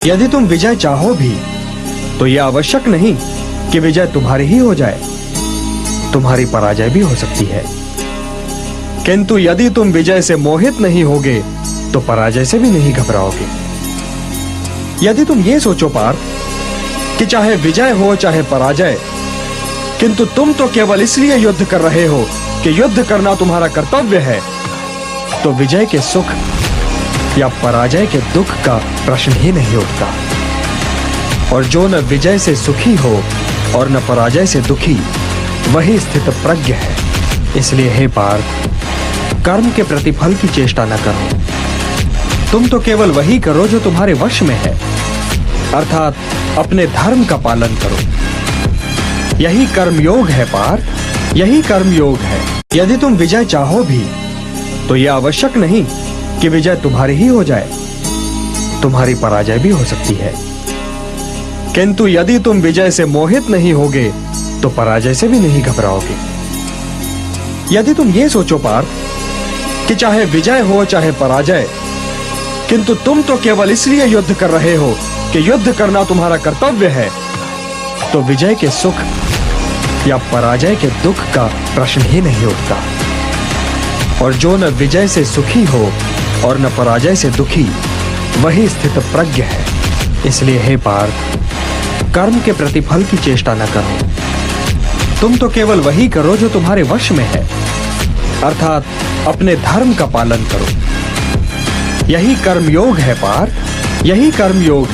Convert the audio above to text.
यदि तुम विजय चाहो भी तो यह आवश्यक नहीं कि विजय तुम्हारी ही हो जाए, तुम्हारी पराजय भी हो सकती है। किंतु यदि तुम विजय से मोहित नहीं होगे तो पराजय से भी नहीं घबराओगे। यदि तुम ये सोचो पार्थ कि चाहे विजय हो चाहे पराजय, किंतु तुम तो केवल इसलिए युद्ध कर रहे हो कि युद्ध करना तुम्हारा कर्तव्य है, तो विजय के सुख या पराजय के दुख का प्रश्न ही नहीं उठता। और जो न विजय से सुखी हो और न पराजय से दुखी, वही स्थित प्रज्ञ है। इसलिए हे पार्थ, कर्म के प्रतिफल की चेष्टा न करो, तुम तो केवल वही करो जो तुम्हारे वश में है, अर्थात अपने धर्म का पालन करो। यही कर्मयोग है पार्थ, यही कर्मयोग है। यदि तुम विजय चाहो भी तो यह आवश्यक नहीं कि विजय तुम्हारी ही हो जाए, तुम्हारी पराजय भी हो सकती है। किंतु यदि तुम विजय से मोहित नहीं होगे तो पराजय से भी नहीं घबराओगे। यदि तुम ये सोचो पार्थ कि चाहे विजय हो चाहे पराजय, किंतु तुम तो केवल इसलिए युद्ध कर रहे हो कि युद्ध करना तुम्हारा कर्तव्य है, तो विजय के सुख या पराजय के दुख का प्रश्न ही नहीं उठता। और जो न विजय से सुखी हो और न पराजय से दुखी, वही स्थित प्रज्ञ है। इसलिए हे पार्थ, कर्म के प्रतिफल की चेष्टा न करो, तुम तो केवल वही करो जो तुम्हारे वश में है, अर्थात अपने धर्म का पालन करो। यही कर्मयोग है पार्थ, यही कर्मयोग है।